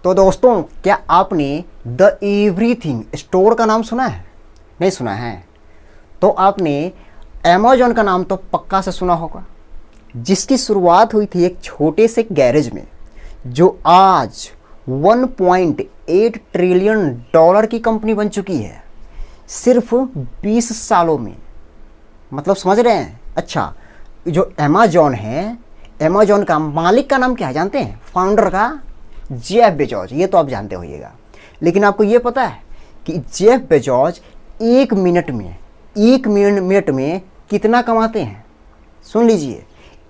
तो दोस्तों, क्या आपने द एवरीथिंग स्टोर का नाम सुना है? नहीं सुना है तो आपने अमेज़न का नाम तो पक्का से सुना होगा, जिसकी शुरुआत हुई थी एक छोटे से गैरेज में, जो आज 1.8 ट्रिलियन डॉलर की कंपनी बन चुकी है सिर्फ 20 सालों में। मतलब समझ रहे हैं? अच्छा, जो अमेज़न है, अमेज़न का मालिक का नाम क्या है जानते हैं? फाउंडर का जेफ बेजोस। ये तो आप जानते होइएगा। लेकिन आपको ये पता है कि जेफ बेजोस एक मिनट में कितना कमाते हैं? सुन लीजिए,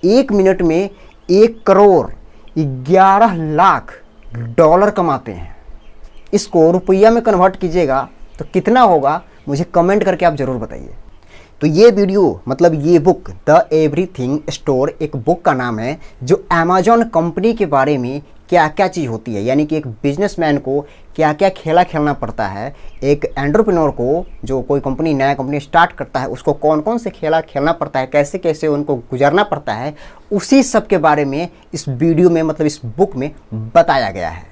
एक मिनट में 1 करोड़ 11 लाख डॉलर कमाते हैं। इसको रुपया में कन्वर्ट कीजिएगा तो कितना होगा, मुझे कमेंट करके आप ज़रूर बताइए। तो ये वीडियो, मतलब ये बुक द एवरीथिंग स्टोर, एक बुक का नाम है जो अमेज़न कंपनी के बारे में क्या क्या चीज़ होती है, यानी कि एक बिजनेसमैन को क्या क्या खेला खेलना पड़ता है, एक एंटरप्रेन्योर को जो कोई कंपनी नया कंपनी स्टार्ट करता है उसको कौन कौन से खेला खेलना पड़ता है, कैसे कैसे उनको गुजरना पड़ता है, उसी सब के बारे में इस वीडियो में, मतलब इस बुक में बताया गया है।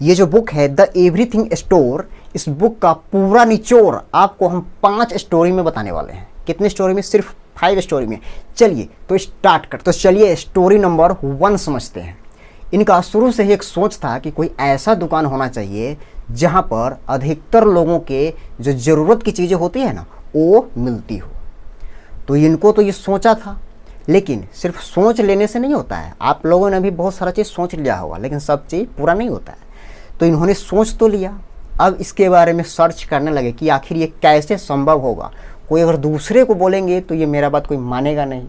ये जो बुक है द एवरीथिंग स्टोर, इस बुक का पूरा निचोड़ आपको हम 5 स्टोरी में बताने वाले हैं। कितने स्टोरी में? सिर्फ 5 स्टोरी में। चलिए तो स्टार्ट कर। तो चलिए स्टोरी नंबर 1 समझते हैं। इनका शुरू से ही एक सोच था कि कोई ऐसा दुकान होना चाहिए जहां पर अधिकतर लोगों के जो ज़रूरत की चीज़ें होती है ना, वो मिलती हो। तो इनको तो ये सोचा था, लेकिन सिर्फ सोच लेने से नहीं होता है। आप लोगों ने भी बहुत सारा चीज़ सोच लिया होगा, लेकिन सब चीज़ पूरा नहीं होता है। तो इन्होंने सोच तो लिया, अब इसके बारे में सर्च करने लगे कि आखिर ये कैसे संभव होगा। कोई अगर दूसरे को बोलेंगे तो ये मेरा बात कोई मानेगा नहीं,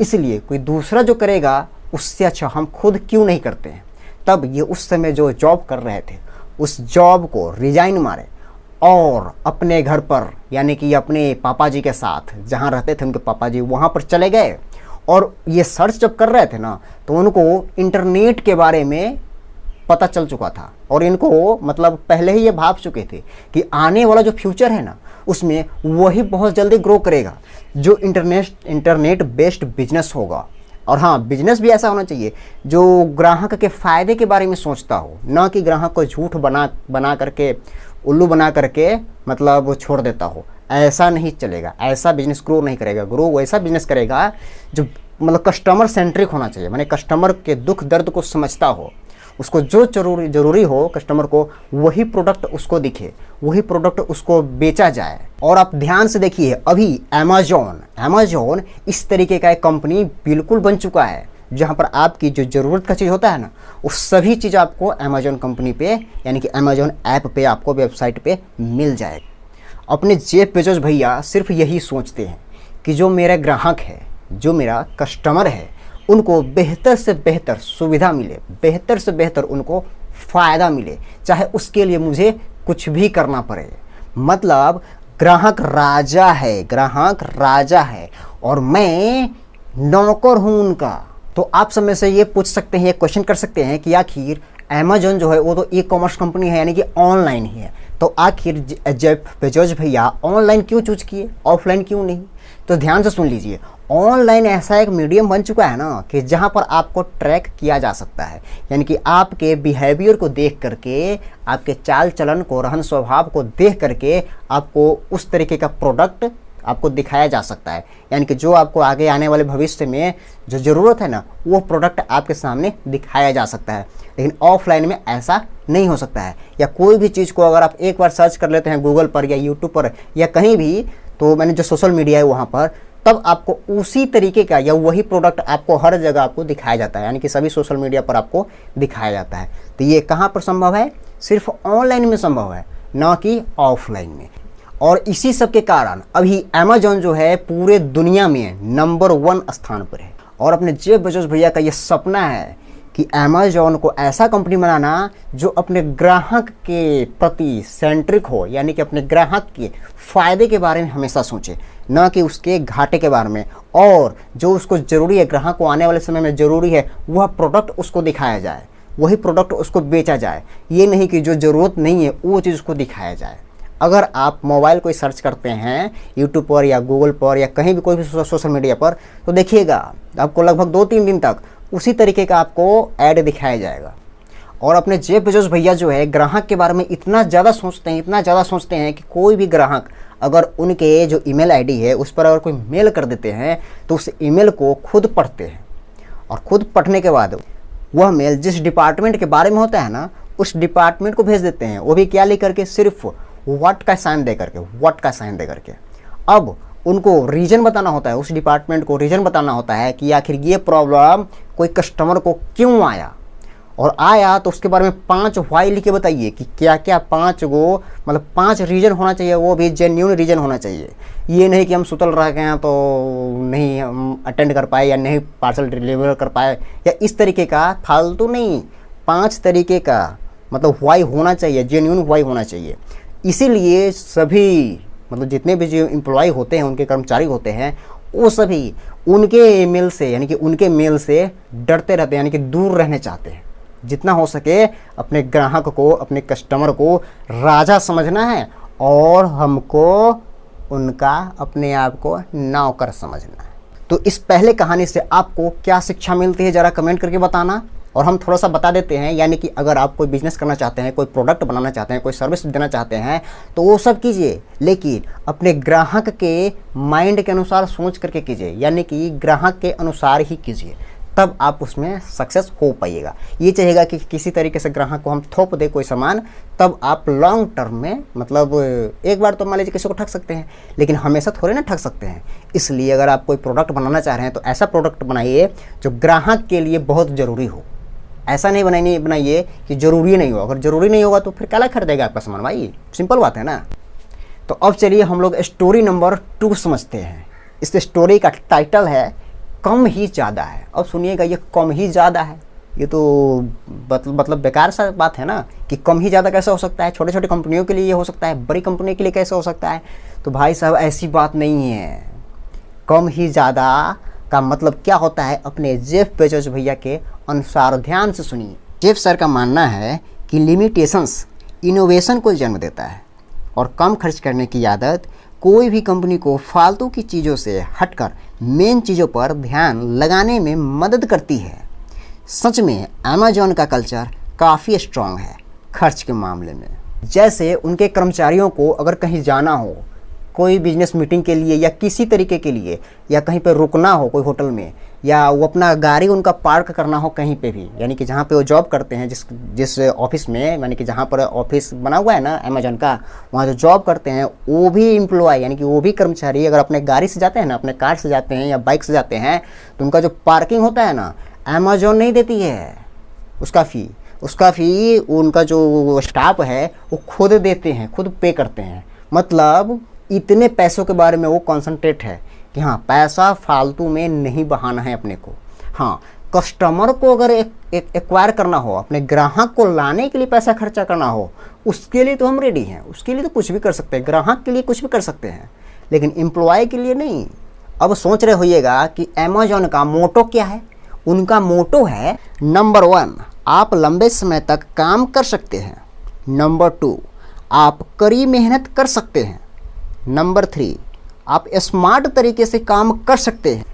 इसलिए कोई दूसरा जो करेगा उससे अच्छा हम खुद क्यों नहीं करते हैं। तब ये उस समय जो जॉब कर रहे थे उस जॉब को रिजाइन मारे और अपने घर पर, यानी कि अपने पापा जी के साथ जहाँ रहते थे उनके पापा जी, वहाँ पर चले गए। और ये सर्च जब कर रहे थे ना, तो उनको इंटरनेट के बारे में पता चल चुका था और इनको मतलब पहले ही ये भाप चुके थे कि आने वाला जो फ्यूचर है ना, उसमें वही बहुत जल्दी ग्रो करेगा जो इंटरनेट बेस्ड बिजनेस होगा। और हाँ, बिजनेस भी ऐसा होना चाहिए जो ग्राहक के फ़ायदे के बारे में सोचता हो, ना कि ग्राहक को झूठ बना करके, उल्लू बना करके मतलब वो छोड़ देता हो। ऐसा नहीं चलेगा, ऐसा बिजनेस ग्रो नहीं करेगा। ग्रो वैसा बिजनेस करेगा जो मतलब कस्टमर सेंट्रिक होना चाहिए, माने कस्टमर के दुख दर्द को समझता हो, उसको जो जरूरी हो कस्टमर को, वही प्रोडक्ट उसको दिखे, वही प्रोडक्ट उसको बेचा जाए। और आप ध्यान से देखिए, अभी अमेज़न इस तरीके का एक कंपनी बिल्कुल बन चुका है जहां पर आपकी जो ज़रूरत का चीज़ होता है ना, वो सभी चीज़ आपको अमेज़न कंपनी पे, यानी कि अमेज़न ऐप पे, आपको वेबसाइट पे मिल जाएगा। अपने जेफ बेजोस भैया सिर्फ यही सोचते हैं कि जो मेरा ग्राहक है, जो मेरा कस्टमर है, उनको बेहतर से बेहतर सुविधा मिले, बेहतर से बेहतर उनको फ़ायदा मिले, चाहे उसके लिए मुझे कुछ भी करना पड़े। मतलब ग्राहक राजा है और मैं नौकर हूँ उनका। तो आप सब में से ये पूछ सकते हैं, ये क्वेश्चन कर सकते हैं कि आखिर अमेज़न जो है वो तो ई कॉमर्स कंपनी है, यानी कि ऑनलाइन ही है, तो आखिर जेफ बेजोस भैया ऑनलाइन क्यों चूज किए, ऑफलाइन क्यों नहीं? तो ध्यान से सुन लीजिए, ऑनलाइन ऐसा एक मीडियम बन चुका है ना कि जहां पर आपको ट्रैक किया जा सकता है, यानी कि आपके बिहेवियर को देख करके, आपके चाल चलन को, रहन स्वभाव को देख करके आपको उस तरीके का प्रोडक्ट आपको दिखाया जा सकता है। यानी कि जो आपको आगे आने वाले भविष्य में जो ज़रूरत है ना, वो प्रोडक्ट आपके सामने दिखाया जा सकता है। लेकिन ऑफलाइन में ऐसा नहीं हो सकता है। या कोई भी चीज़ को अगर आप एक बार सर्च कर लेते हैं गूगल पर या यूट्यूब पर या कहीं भी, तो मैंने जो सोशल मीडिया है वहाँ पर, तब आपको उसी तरीके का या वही प्रोडक्ट आपको हर जगह आपको दिखाया जाता है, यानी कि सभी सोशल मीडिया पर आपको दिखाया जाता है। तो ये कहाँ पर संभव है? सिर्फ ऑनलाइन में संभव है, ना कि ऑफलाइन में। और इसी सब के कारण अभी अमेज़न जो है पूरे दुनिया में नंबर 1 स्थान पर है। और अपने जेफ बेजोस भैया का ये सपना है कि अमेज़न को ऐसा कंपनी बनाना जो अपने ग्राहक के प्रति सेंट्रिक हो, यानी कि अपने ग्राहक के फ़ायदे के बारे में हमेशा सोचे, ना कि उसके घाटे के बारे में। और जो उसको ज़रूरी है, ग्राहक को आने वाले समय में ज़रूरी है, वह प्रोडक्ट उसको दिखाया जाए, वही प्रोडक्ट उसको बेचा जाए। ये नहीं कि जो ज़रूरत नहीं है वो चीज़ उसको दिखाया जाए। अगर आप मोबाइल को सर्च करते हैं यूट्यूब पर या गूगल पर या कहीं भी कोई भी सोशल मीडिया पर, तो देखिएगा आपको लगभग 2-3 दिन तक उसी तरीके का आपको ऐड दिखाया जाएगा। और अपने जेफ बेजोस भैया जो है ग्राहक के बारे में इतना ज़्यादा सोचते हैं, इतना ज़्यादा सोचते हैं कि कोई भी ग्राहक अगर उनके जो ईमेल आईडी है उस पर अगर कोई मेल कर देते हैं तो उस ईमेल को खुद पढ़ते हैं, और खुद पढ़ने के बाद वह मेल जिस डिपार्टमेंट के बारे में होता है ना उस डिपार्टमेंट को भेज देते हैं। वो भी क्या लिख करके, सिर्फ व्हाट का साइन दे करके, व्हाट का साइन दे करके। अब उनको रीज़न बताना होता है, उस डिपार्टमेंट को रीज़न बताना होता है कि आखिर ये प्रॉब्लम कोई कस्टमर को क्यों आया, और आया तो उसके बारे में 5 वाई लिख के बताइए कि क्या क्या 5 गो मतलब 5 रीज़न होना चाहिए, वो भी जेन्युइन रीज़न होना चाहिए। ये नहीं कि हम सुतल रह गए हैं तो नहीं हम अटेंड कर पाए या नहीं पार्सल डिलीवर कर पाए, या इस तरीके का फालतू नहीं, 5 तरीके का मतलब वाई होना चाहिए, जेन्युइन वाई होना चाहिए। इसीलिए सभी मतलब जितने भी जो एम्प्लॉय होते हैं, उनके कर्मचारी होते हैं, वो सभी उनके ईमेल से यानी कि उनके मेल से डरते रहते हैं, यानी कि दूर रहने चाहते हैं। जितना हो सके अपने ग्राहक को, अपने कस्टमर को राजा समझना है, और हमको उनका अपने आप को नौकर समझना है। तो इस पहले कहानी से आपको क्या शिक्षा मिलती है ज़रा कमेंट करके बताना, और हम थोड़ा सा बता देते हैं। यानी कि अगर आप कोई बिजनेस करना चाहते हैं, कोई प्रोडक्ट बनाना चाहते हैं, कोई सर्विस देना चाहते हैं, तो वो सब कीजिए, लेकिन अपने ग्राहक के माइंड के अनुसार सोच करके कीजिए, यानी कि ग्राहक के अनुसार ही कीजिए, तब आप उसमें सक्सेस हो पाइएगा। ये चाहिएगा कि किसी तरीके से ग्राहक को हम थोप दे कोई सामान, तब आप लॉन्ग टर्म में मतलब एक बार तो मान लीजिए किसी को ठग सकते हैं, लेकिन हमेशा थोड़े ना ठग सकते हैं। इसलिए अगर आप कोई प्रोडक्ट बनाना चाह रहे हैं तो ऐसा प्रोडक्ट बनाइए जो ग्राहक के लिए बहुत ज़रूरी हो। ऐसा नहीं बनाइए कि ज़रूरी नहीं हो। अगर ज़रूरी नहीं होगा तो फिर क्या खरीदेगा आपका सामान भाई, सिंपल बात है ना। तो अब चलिए हम लोग स्टोरी नंबर 2 समझते हैं। इस स्टोरी का टाइटल है कम ही ज़्यादा है। अब सुनिएगा, ये कम ही ज़्यादा है, ये तो मतलब बेकार सा बात है ना कि कम ही ज़्यादा कैसे हो सकता है। छोटे छोटे कंपनियों के लिए ये हो सकता है, बड़ी कंपनी के लिए कैसे हो सकता है। तो भाई साहब ऐसी बात नहीं है। कम ही ज़्यादा का मतलब क्या होता है अपने जेफ बेजोस भैया के अनुसार ध्यान से सुनिए। जेफ सर का मानना है कि लिमिटेशंस इनोवेशन को जन्म देता है, और कम खर्च करने की आदत कोई भी कंपनी को फालतू की चीज़ों से हटकर मेन चीज़ों पर ध्यान लगाने में मदद करती है। सच में अमेजॉन का कल्चर काफ़ी स्ट्रॉन्ग है खर्च के मामले में। जैसे उनके कर्मचारियों को अगर कहीं जाना हो, कोई बिजनेस मीटिंग के लिए या किसी तरीके के लिए, या कहीं पर रुकना हो कोई होटल में, या वो अपना गाड़ी उनका पार्क करना हो कहीं पे भी, यानी कि जहाँ पे वो जॉब करते हैं, जिस ऑफिस में, यानी कि जहाँ पर ऑफिस बना हुआ है ना अमेजॉन का, वहाँ जो जॉब करते हैं वो भी एम्प्लॉय यानी कि वो भी कर्मचारी अगर अपने गाड़ी से जाते हैं ना, अपने कार से जाते हैं या बाइक से जाते हैं, तो उनका जो पार्किंग होता है ना अमेजॉन नहीं देती है उसका फ़ी उनका जो स्टाफ है वो खुद देते हैं, खुद पे करते हैं। मतलब इतने पैसों के बारे में वो कॉन्सनट्रेट है कि हाँ पैसा फालतू में नहीं बहाना है अपने को। हाँ, कस्टमर को अगर एक्वायर करना हो, अपने ग्राहक को लाने के लिए पैसा खर्चा करना हो, उसके लिए तो हम रेडी हैं, उसके लिए तो कुछ भी कर सकते हैं, ग्राहक के लिए कुछ भी कर सकते हैं, लेकिन एम्प्लॉय के लिए नहीं। अब सोच रहे होइएगा कि अमेजॉन का मोटो क्या है। उनका मोटो है नंबर 1, आप लंबे समय तक काम कर सकते हैं। नंबर 2, आप कड़ी मेहनत कर सकते हैं। नंबर 3, आप स्मार्ट तरीके से काम कर सकते हैं।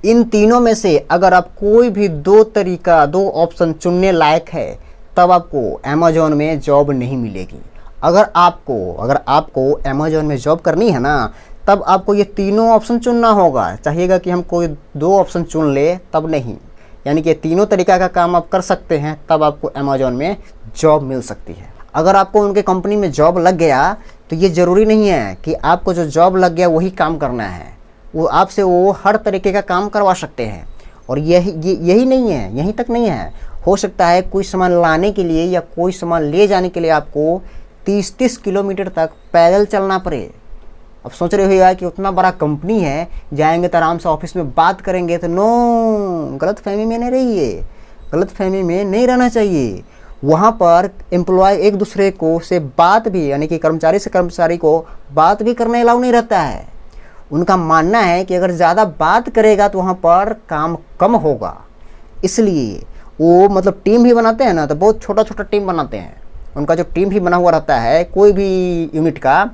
इन तीनों में से अगर आप कोई भी 2 ऑप्शन चुनने लायक है, तब आपको अमेजॉन में जॉब नहीं मिलेगी। अगर आपको अमेजॉन में जॉब करनी है ना, तब आपको ये तीनों ऑप्शन चुनना होगा। चाहिएगा कि हम कोई 2 ऑप्शन चुन ले तब नहीं, यानी कि तीनों तरीक़ा का काम आप कर सकते हैं, तब आपको अमेजॉन में जॉब मिल सकती है। अगर आपको उनके कंपनी में जॉब लग गया तो ये ज़रूरी नहीं है कि आपको जो जॉब लग गया वही काम करना है। वो आपसे वो हर तरीके का काम करवा सकते हैं। और यही नहीं है, यहीं तक नहीं है। हो सकता है कोई सामान लाने के लिए या कोई सामान ले जाने के लिए आपको 30-30 किलोमीटर तक पैदल चलना पड़े। अब सोच रहे होइएगा कि उतना बड़ा कंपनी है, जाएंगे तो आराम से ऑफिस में बात करेंगे, तो नो, गलतफहमी में नहीं रहिए, गलतफहमी में नहीं रहना चाहिए। वहाँ पर एम्प्लॉय एक दूसरे को से बात भी, यानी कि कर्मचारी से कर्मचारी को बात भी करने अलाउ नहीं रहता है। उनका मानना है कि अगर ज़्यादा बात करेगा तो वहाँ पर काम कम होगा। इसलिए वो मतलब टीम भी बनाते हैं ना, तो बहुत छोटा छोटा टीम बनाते हैं। उनका जो टीम भी बना हुआ रहता है कोई भी यूनिट का,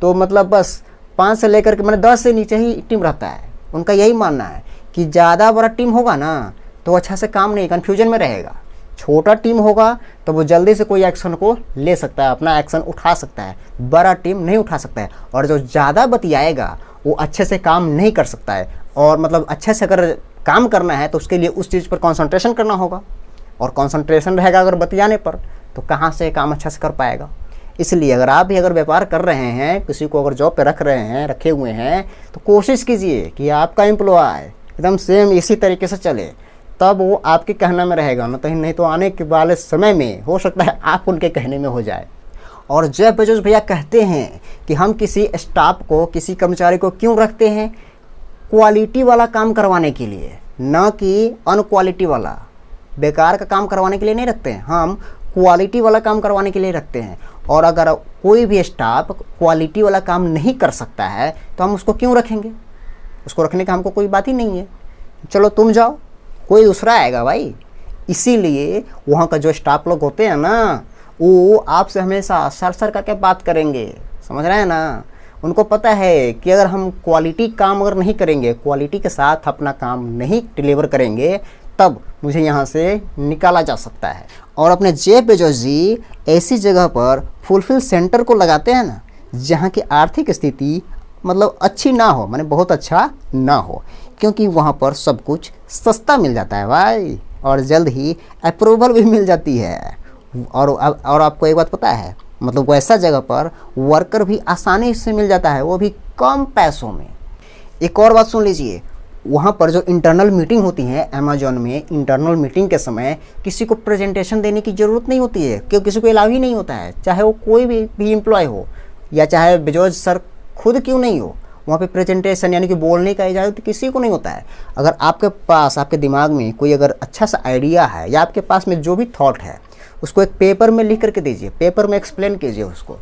तो मतलब बस 5 से लेकर के मैंने 10 से नीचे ही टीम रहता है। उनका यही मानना है कि ज़्यादा बड़ा टीम होगा ना तो अच्छा से काम नहीं, कन्फ्यूजन में रहेगा। छोटा टीम होगा तो वो जल्दी से कोई एक्शन को ले सकता है, अपना एक्शन उठा सकता है, बड़ा टीम नहीं उठा सकता है। और जो ज़्यादा बतियाएगा वो अच्छे से काम नहीं कर सकता है। और मतलब अच्छे से अगर काम करना है तो उसके लिए उस चीज़ पर कंसंट्रेशन करना होगा, और कंसंट्रेशन रहेगा अगर बतियाने पर तो कहाँ से काम अच्छा से कर पाएगा। इसलिए अगर आप भी अगर व्यापार कर रहे हैं, किसी को अगर जॉब पे रखे हुए हैं, तो कोशिश कीजिए कि आपका एम्प्लॉय एकदम सेम इसी तरीके से चले, तब वो आपके कहने में रहेगा। नहीं तो आने के वाले समय में हो सकता है आप उनके कहने में हो जाए। और जेफ बेजोस भैया कहते हैं कि हम किसी स्टाफ को, किसी कर्मचारी को क्यों रखते हैं? क्वालिटी वाला काम करवाने के लिए, न कि अनक्वालिटी वाला, बेकार का काम करवाने के लिए नहीं रखते हैं, हम क्वालिटी वाला काम करवाने के लिए रखते हैं। और अगर कोई भी स्टाफ क्वालिटी वाला काम नहीं कर सकता है तो हम उसको क्यों रखेंगे? उसको रखने का हमको कोई बात ही नहीं है। चलो तुम जाओ, कोई दूसरा आएगा भाई। इसीलिए वहाँ का जो स्टाफ लोग होते हैं ना, वो आपसे हमेशा सर करके बात करेंगे, समझ रहे हैं ना। उनको पता है कि अगर हम क्वालिटी काम अगर नहीं करेंगे, क्वालिटी के साथ अपना काम नहीं डिलीवर करेंगे, तब मुझे यहाँ से निकाला जा सकता है। और अपने जेफ बेजोस जी ऐसी जगह पर फुलफिल सेंटर को लगाते हैं ना, जहाँ की आर्थिक स्थिति मतलब अच्छी ना हो, माने बहुत अच्छा ना हो, क्योंकि वहाँ पर सब कुछ सस्ता मिल जाता है भाई, और जल्द ही अप्रूवल भी मिल जाती है। और आपको एक बात पता है, मतलब वैसा जगह पर वर्कर भी आसानी से मिल जाता है, वो भी कम पैसों में। एक और बात सुन लीजिए, वहाँ पर जो इंटरनल मीटिंग होती है अमेजोन में, इंटरनल मीटिंग के समय किसी को प्रेजेंटेशन देने की ज़रूरत नहीं होती है, क्योंकि किसी को अलाउ ही नहीं होता है, चाहे वो कोई भी एम्प्लॉय हो या चाहे बेजोस सर खुद क्यों नहीं हो। वहाँ पे प्रेजेंटेशन यानी कि बोलने का इजाज़त किसी को नहीं होता है। अगर आपके पास, आपके दिमाग में कोई अगर अच्छा सा आइडिया है, या आपके पास में जो भी थॉट है, उसको एक पेपर में लिख करके दीजिए, पेपर में एक्सप्लेन कीजिए उसको।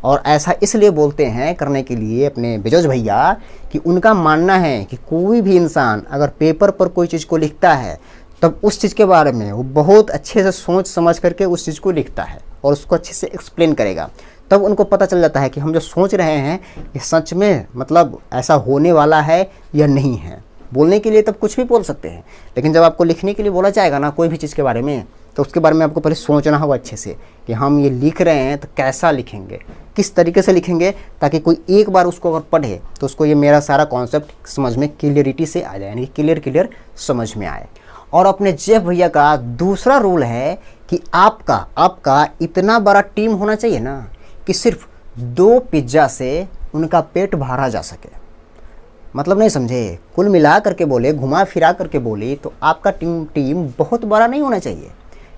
और ऐसा इसलिए बोलते हैं करने के लिए अपने बेजोस भैया कि उनका मानना है कि कोई भी इंसान अगर पेपर पर कोई चीज़ को लिखता है, तब उस चीज़ के बारे में वो बहुत अच्छे से सोच समझ करके उस चीज़ को लिखता है और उसको अच्छे से एक्सप्लेन करेगा। तब उनको पता चल जाता है कि हम जो सोच रहे हैं ये सच में मतलब ऐसा होने वाला है या नहीं है। बोलने के लिए तब कुछ भी बोल सकते हैं, लेकिन जब आपको लिखने के लिए बोला जाएगा ना कोई भी चीज़ के बारे में, तो उसके बारे में आपको पहले सोचना होगा अच्छे से कि हम ये लिख रहे हैं तो कैसा लिखेंगे, किस तरीके से लिखेंगे, ताकि कोई एक बार उसको अगर पढ़े तो उसको ये मेरा सारा कॉन्सेप्ट समझ में क्लियरिटी से आ जाए, यानी क्लियर समझ में आए। और अपने जेफ भैया का दूसरा रूल है कि आपका इतना बड़ा टीम होना चाहिए ना कि सिर्फ 2 पिज्ज़ा से उनका पेट भरा जा सके। मतलब नहीं समझे, कुल मिला करके बोले, घुमा फिरा करके बोले तो आपका टीम बहुत बड़ा नहीं होना चाहिए,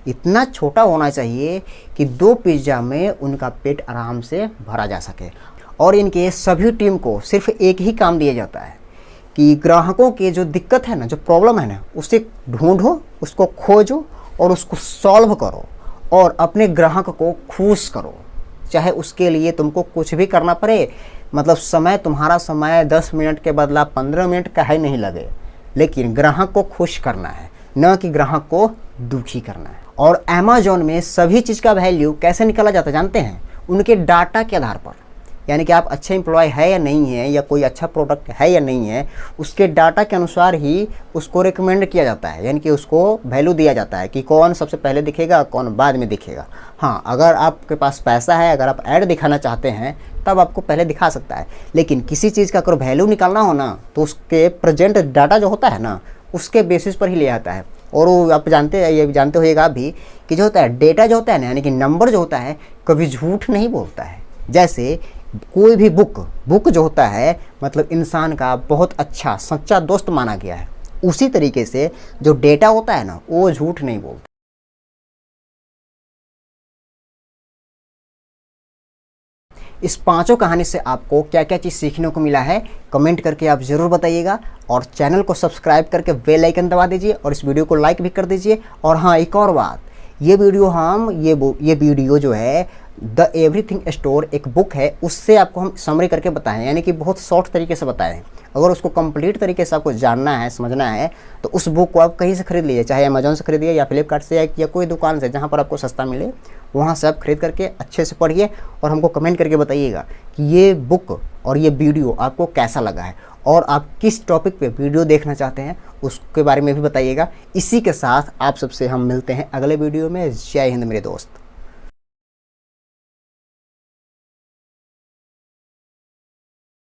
इतना छोटा होना चाहिए कि 2 पिज़्ज़ा में उनका पेट आराम से भरा जा सके। और इनके सभी टीम को सिर्फ एक ही काम दिया जाता है कि ग्राहकों के जो दिक्कत है ना, जो प्रॉब्लम है ना, उसे ढूंढो, उसको खोजो और उसको सॉल्व करो और अपने ग्राहक को खुश करो। चाहे उसके लिए तुमको कुछ भी करना पड़े, मतलब तुम्हारा समय 10 मिनट के बदला 15 मिनट का ही नहीं लगे, लेकिन ग्राहक को खुश करना है, न कि ग्राहक को दुखी करना है। और अमेजोन में सभी चीज़ का वैल्यू कैसे निकाला जाता है जानते हैं? उनके डाटा के आधार पर, यानी कि आप अच्छे एम्प्लॉय है या नहीं है, या कोई अच्छा प्रोडक्ट है या नहीं है, उसके डाटा के अनुसार ही उसको रिकमेंड किया जाता है, यानी कि उसको वैल्यू दिया जाता है कि कौन सबसे पहले दिखेगा, कौन बाद में दिखेगा। हाँ, अगर आपके पास पैसा है, अगर आप ऐड दिखाना चाहते हैं तब आपको पहले दिखा सकता है, लेकिन किसी चीज़ का अगर वैल्यू निकालना हो ना तो उसके प्रेजेंट डाटा जो होता है ना, उसके बेसिस पर ही ले आता है। और वो आप जानते होइएगा आप भी कि जो होता है डेटा जो होता है ना, यानी कि नंबर जो होता है, कभी झूठ नहीं बोलता है। जैसे कोई भी बुक जो होता है, मतलब इंसान का बहुत अच्छा सच्चा दोस्त माना गया है, उसी तरीके से जो डेटा होता है ना, वो झूठ नहीं बोलता। इस 5 कहानी से आपको क्या क्या चीज़ सीखने को मिला है, कमेंट करके आप ज़रूर बताइएगा। और चैनल को सब्सक्राइब करके बेल आइकन दबा दीजिए और इस वीडियो को लाइक भी कर दीजिए। और हाँ, एक और बात, ये वीडियो जो है द एवरीथिंग स्टोर एक बुक है, उससे आपको हम समरी करके बताएं, यानी कि बहुत शॉर्ट तरीके से बताएं हैं। अगर उसको कंप्लीट तरीके से आपको जानना है, समझना है, तो उस बुक को आप कहीं से खरीद लीजिए, चाहे अमेजोन से खरीदिए या फ्लिपकार्ट से या कोई दुकान से जहाँ पर आपको सस्ता मिले, वहाँ से आप खरीद करके अच्छे से पढ़िए और हमको कमेंट करके बताइएगा कि ये बुक और ये वीडियो आपको कैसा लगा है। और आप किस टॉपिक पे वीडियो देखना चाहते हैं उसके बारे में भी बताइएगा। इसी के साथ आप सबसे हम मिलते हैं अगले वीडियो में। जय हिंद मेरे दोस्त।